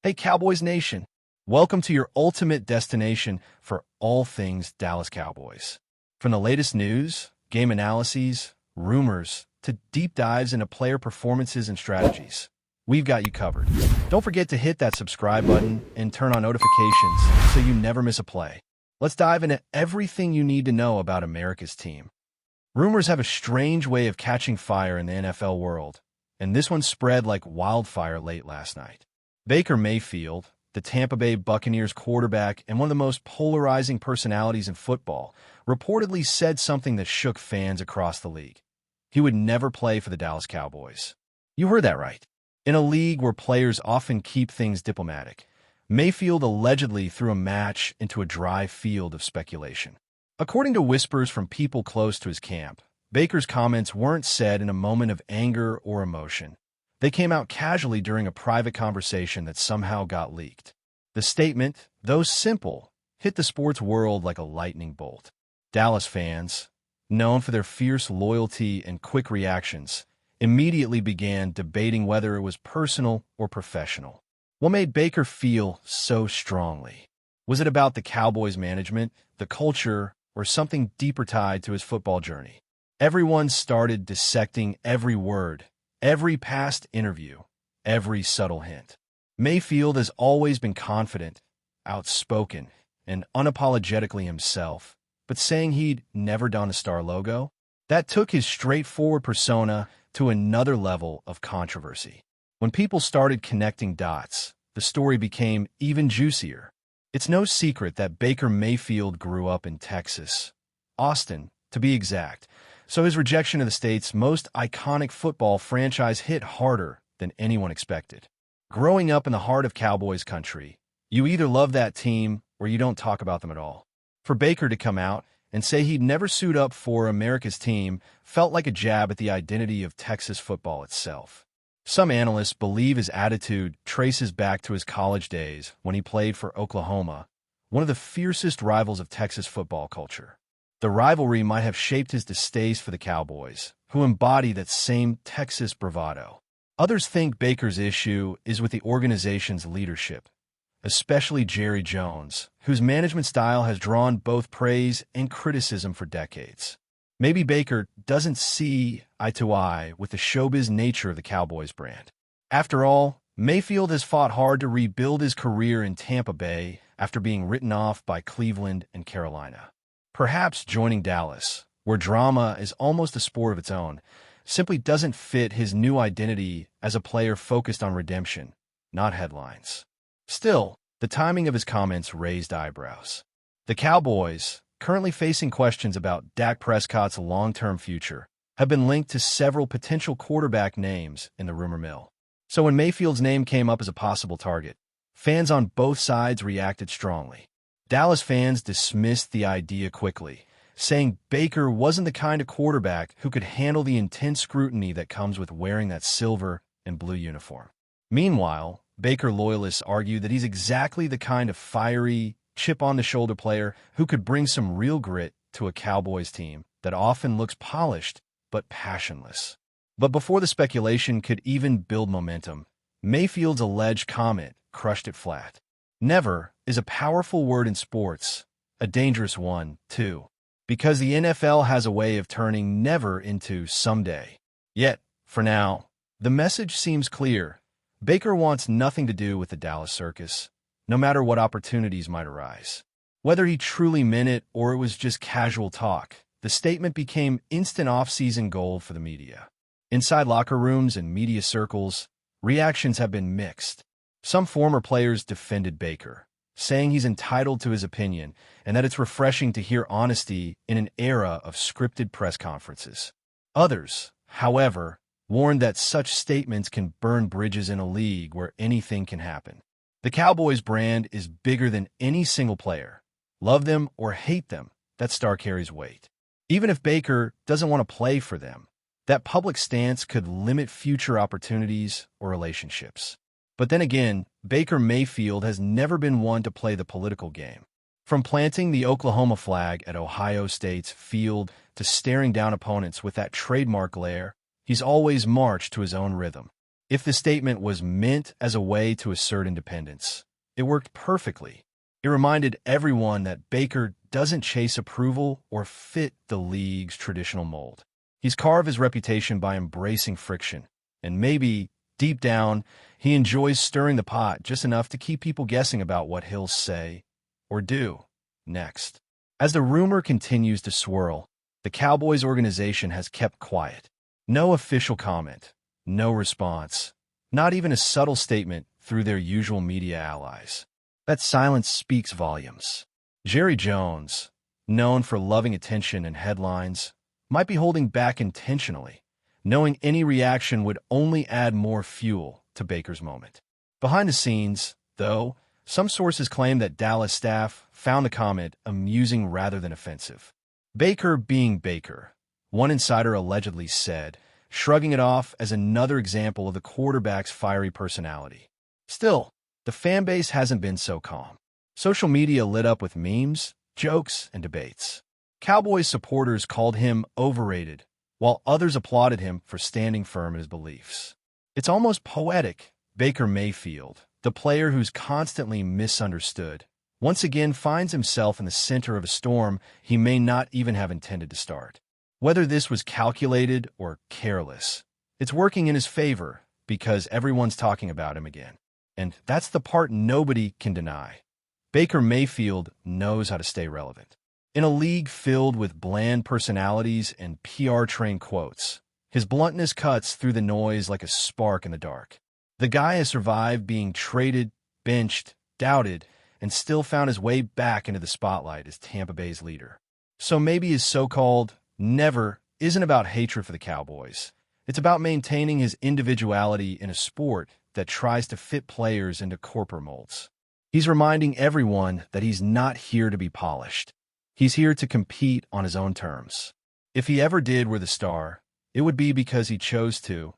Hey, Cowboys Nation. Welcome to your ultimate destination for all things Dallas Cowboys. From the latest news, game analyses, rumors, to deep dives into player performances and strategies, we've got you covered. Don't forget to hit that subscribe button and turn on notifications so you never miss a play. Let's dive into everything you need to know about America's team. Rumors have a strange way of catching fire in the NFL world, and this one spread like wildfire late last night. Baker Mayfield, the Tampa Bay Buccaneers quarterback and one of the most polarizing personalities in football, reportedly said something that shook fans across the league. He would never play for the Dallas Cowboys. You heard that right. In a league where players often keep things diplomatic, Mayfield allegedly threw a match into a dry field of speculation. According to whispers from people close to his camp, Baker's comments weren't said in a moment of anger or emotion. They came out casually during a private conversation that somehow got leaked. The statement, though simple, hit the sports world like a lightning bolt. Dallas fans, known for their fierce loyalty and quick reactions, immediately began debating whether it was personal or professional. What made Baker feel so strongly? Was it about the Cowboys' management, the culture, or something deeper tied to his football journey? Everyone started dissecting every word, every past interview, every subtle hint. Mayfield has always been confident, outspoken, and unapologetically himself, but saying he'd never done a star logo? That took his straightforward persona to another level of controversy. When people started connecting dots, the story became even juicier. It's no secret that Baker Mayfield grew up in Texas, Austin, to be exact, so his rejection of the state's most iconic football franchise hit harder than anyone expected. Growing up in the heart of Cowboys country, you either love that team or you don't talk about them at all. For Baker to come out and say he'd never suit up for America's team felt like a jab at the identity of Texas football itself. Some analysts believe his attitude traces back to his college days when he played for Oklahoma, one of the fiercest rivals of Texas football culture. The rivalry might have shaped his distaste for the Cowboys, who embody that same Texas bravado. Others think Baker's issue is with the organization's leadership, especially Jerry Jones, whose management style has drawn both praise and criticism for decades. Maybe Baker doesn't see eye to eye with the showbiz nature of the Cowboys brand. After all, Mayfield has fought hard to rebuild his career in Tampa Bay after being written off by Cleveland and Carolina. Perhaps joining Dallas, where drama is almost a sport of its own, simply doesn't fit his new identity as a player focused on redemption, not headlines. Still, the timing of his comments raised eyebrows. The Cowboys, currently facing questions about Dak Prescott's long-term future, have been linked to several potential quarterback names in the rumor mill. So when Mayfield's name came up as a possible target, fans on both sides reacted strongly. Dallas fans dismissed the idea quickly, saying Baker wasn't the kind of quarterback who could handle the intense scrutiny that comes with wearing that silver and blue uniform. Meanwhile, Baker loyalists argue that he's exactly the kind of fiery, chip-on-the-shoulder player who could bring some real grit to a Cowboys team that often looks polished but passionless. But before the speculation could even build momentum, Mayfield's alleged comment crushed it flat. Never is a powerful word in sports, a dangerous one, too, because the NFL has a way of turning never into someday. Yet, for now, the message seems clear. Baker wants nothing to do with the Dallas circus, no matter what opportunities might arise. Whether he truly meant it or it was just casual talk, the statement became instant off-season gold for the media. Inside locker rooms and media circles, reactions have been mixed. Some former players defended Baker, saying he's entitled to his opinion and that it's refreshing to hear honesty in an era of scripted press conferences. Others, however, warned that such statements can burn bridges in a league where anything can happen. The Cowboys brand is bigger than any single player. Love them or hate them, that star carries weight. Even if Baker doesn't want to play for them, that public stance could limit future opportunities or relationships. But then again, Baker Mayfield has never been one to play the political game. From planting the Oklahoma flag at Ohio State's field to staring down opponents with that trademark glare, he's always marched to his own rhythm. If the statement was meant as a way to assert independence, it worked perfectly. It reminded everyone that Baker doesn't chase approval or fit the league's traditional mold. He's carved his reputation by embracing friction, and maybe, deep down, he enjoys stirring the pot just enough to keep people guessing about what he'll say or do next. As the rumor continues to swirl, the Cowboys organization has kept quiet. No official comment, no response, not even a subtle statement through their usual media allies. That silence speaks volumes. Jerry Jones, known for loving attention and headlines, might be holding back intentionally, knowing any reaction would only add more fuel to Baker's moment. Behind the scenes, though, some sources claim that Dallas staff found the comment amusing rather than offensive. Baker being Baker, one insider allegedly said, shrugging it off as another example of the quarterback's fiery personality. Still, the fan base hasn't been so calm. Social media lit up with memes, jokes, and debates. Cowboys supporters called him overrated, while others applauded him for standing firm in his beliefs. It's almost poetic. Baker Mayfield, the player who's constantly misunderstood, once again finds himself in the center of a storm he may not even have intended to start. Whether this was calculated or careless, it's working in his favor because everyone's talking about him again. And that's the part nobody can deny. Baker Mayfield knows how to stay relevant. In a league filled with bland personalities and PR-trained quotes, his bluntness cuts through the noise like a spark in the dark. The guy has survived being traded, benched, doubted, and still found his way back into the spotlight as Tampa Bay's leader. So maybe his so-called never isn't about hatred for the Cowboys. It's about maintaining his individuality in a sport that tries to fit players into corporate molds. He's reminding everyone that he's not here to be polished. He's here to compete on his own terms. If he ever did were the star, it would be because he chose to,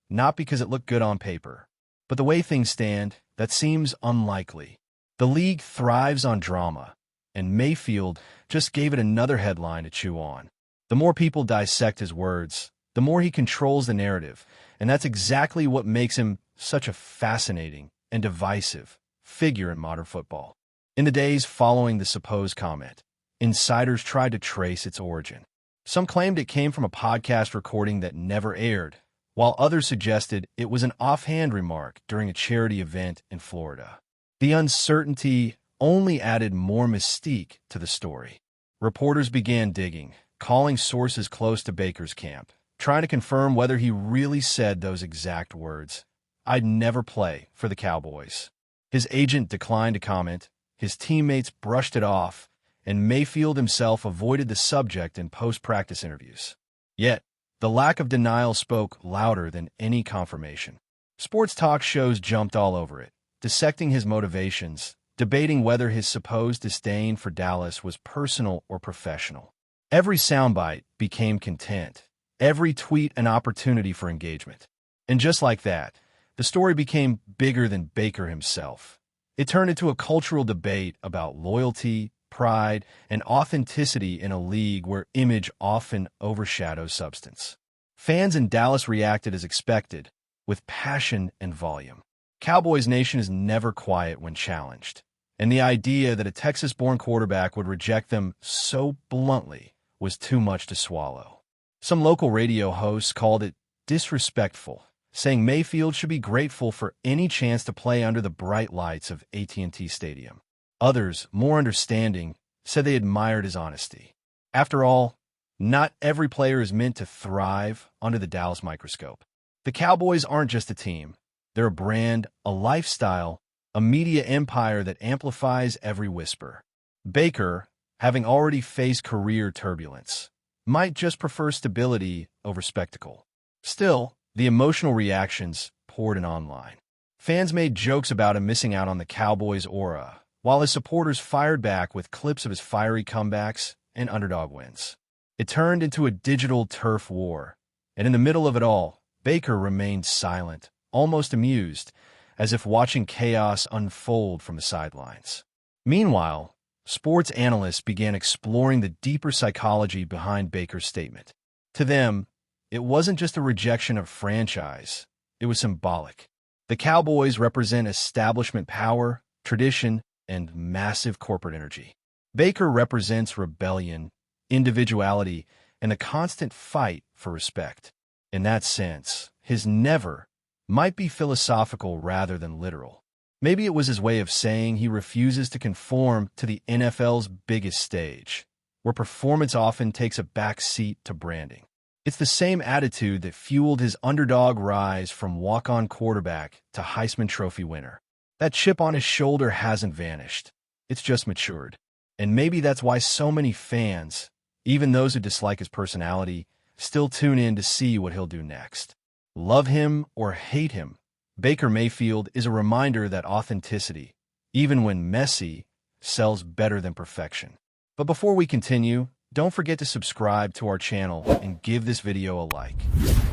not because it looked good on paper. But the way things stand, that seems unlikely. The league thrives on drama, and Mayfield just gave it another headline to chew on. The more people dissect his words, the more he controls the narrative, and that's exactly what makes him such a fascinating and divisive figure in modern football. In the days following the supposed comment, insiders tried to trace its origin. Some claimed it came from a podcast recording that never aired, while others suggested it was an offhand remark during a charity event in Florida. The uncertainty only added more mystique to the story. Reporters began digging, calling sources close to Baker's camp, trying to confirm whether he really said those exact words. "I'd never play for the Cowboys." His agent declined to comment, his teammates brushed it off, and Mayfield himself avoided the subject in post-practice interviews. Yet, the lack of denial spoke louder than any confirmation. Sports talk shows jumped all over it, dissecting his motivations, debating whether his supposed disdain for Dallas was personal or professional. Every soundbite became content, every tweet an opportunity for engagement. And just like that, the story became bigger than Baker himself. It turned into a cultural debate about loyalty, pride, and authenticity in a league where image often overshadows substance. Fans in Dallas reacted as expected, with passion and volume. Cowboys Nation is never quiet when challenged, and the idea that a Texas-born quarterback would reject them so bluntly was too much to swallow. Some local radio hosts called it disrespectful, saying Mayfield should be grateful for any chance to play under the bright lights of AT&T Stadium. Others, more understanding, said they admired his honesty. After all, not every player is meant to thrive under the Dallas microscope. The Cowboys aren't just a team. They're a brand, a lifestyle, a media empire that amplifies every whisper. Baker, having already faced career turbulence, might just prefer stability over spectacle. Still, the emotional reactions poured in online. Fans made jokes about him missing out on the Cowboys' aura, while his supporters fired back with clips of his fiery comebacks and underdog wins. It turned into a digital turf war, and in the middle of it all, Baker remained silent, almost amused, as if watching chaos unfold from the sidelines. Meanwhile, sports analysts began exploring the deeper psychology behind Baker's statement. To them, it wasn't just a rejection of franchise, it was symbolic. The Cowboys represent establishment power, tradition, and massive corporate energy. Baker represents rebellion, individuality, and a constant fight for respect. In that sense, his never might be philosophical rather than literal. Maybe it was his way of saying he refuses to conform to the NFL's biggest stage, where performance often takes a back seat to branding. It's the same attitude that fueled his underdog rise from walk-on quarterback to Heisman Trophy winner. That chip on his shoulder hasn't vanished. It's just matured. And maybe that's why so many fans, even those who dislike his personality, still tune in to see what he'll do next. Love him or hate him, Baker Mayfield is a reminder that authenticity, even when messy, sells better than perfection. But before we continue, don't forget to subscribe to our channel and give this video a like.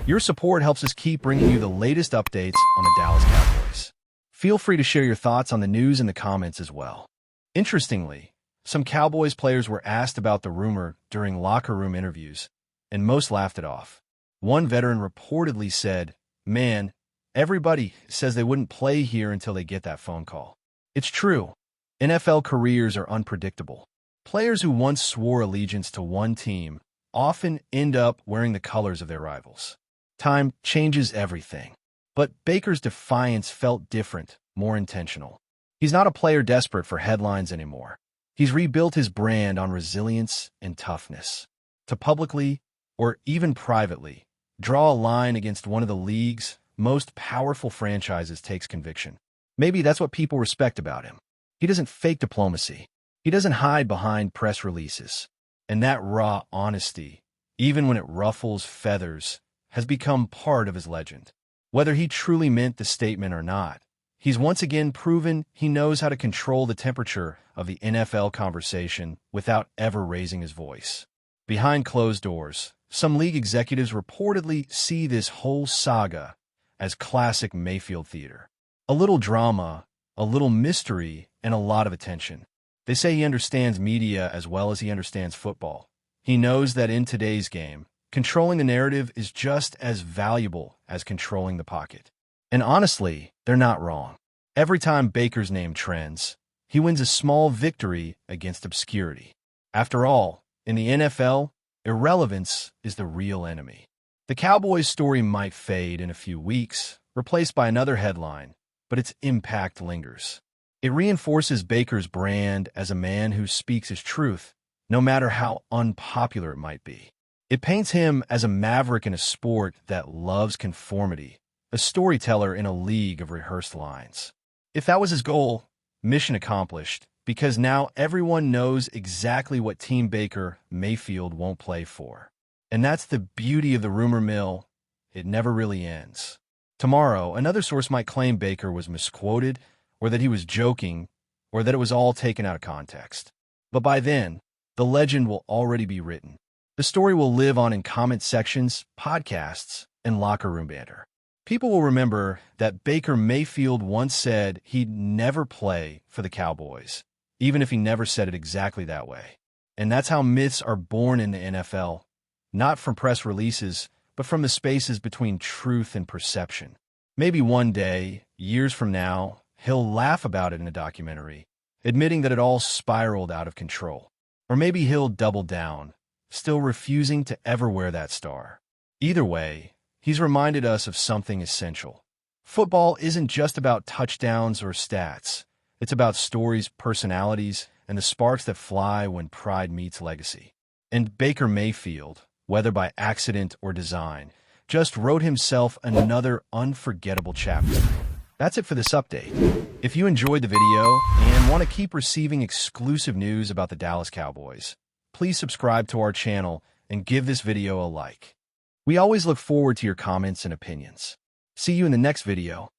Your support helps us keep bringing you the latest updates on the Dallas Cowboys. Feel free to share your thoughts on the news in the comments as well. Interestingly, some Cowboys players were asked about the rumor during locker room interviews, and most laughed it off. One veteran reportedly said, "Man, everybody says they wouldn't play here until they get that phone call." It's true. NFL careers are unpredictable. Players who once swore allegiance to one team often end up wearing the colors of their rivals. Time changes everything. But Baker's defiance felt different, more intentional. He's not a player desperate for headlines anymore. He's rebuilt his brand on resilience and toughness. To publicly, or even privately, draw a line against one of the league's most powerful franchises takes conviction. Maybe that's what people respect about him. He doesn't fake diplomacy. He doesn't hide behind press releases. And that raw honesty, even when it ruffles feathers, has become part of his legend. Whether he truly meant the statement or not, he's once again proven he knows how to control the temperature of the NFL conversation without ever raising his voice. Behind closed doors, some league executives reportedly see this whole saga as classic Mayfield theater. A little drama, a little mystery, and a lot of attention. They say he understands media as well as he understands football. He knows that in today's game, controlling the narrative is just as valuable as controlling the pocket. And honestly, they're not wrong. Every time Baker's name trends, he wins a small victory against obscurity. After all, in the NFL, irrelevance is the real enemy. The Cowboys' story might fade in a few weeks, replaced by another headline, but its impact lingers. It reinforces Baker's brand as a man who speaks his truth, no matter how unpopular it might be. It paints him as a maverick in a sport that loves conformity, a storyteller in a league of rehearsed lines. If that was his goal, mission accomplished, because now everyone knows exactly what Team Baker Mayfield won't play for. And that's the beauty of the rumor mill. It never really ends. Tomorrow, another source might claim Baker was misquoted, or that he was joking, or that it was all taken out of context. But by then, the legend will already be written. The story will live on in comment sections, podcasts, and locker room banter. People will remember that Baker Mayfield once said he'd never play for the Cowboys, even if he never said it exactly that way. And that's how myths are born in the NFL, not from press releases, but from the spaces between truth and perception. Maybe one day, years from now, he'll laugh about it in a documentary, admitting that it all spiraled out of control. Or maybe he'll double down, still refusing to ever wear that star. Either way, he's reminded us of something essential. Football isn't just about touchdowns or stats. It's about stories, personalities, and the sparks that fly when pride meets legacy. And Baker Mayfield, whether by accident or design, just wrote himself another unforgettable chapter. That's it for this update. If you enjoyed the video and want to keep receiving exclusive news about the Dallas Cowboys, please subscribe to our channel and give this video a like. We always look forward to your comments and opinions. See you in the next video.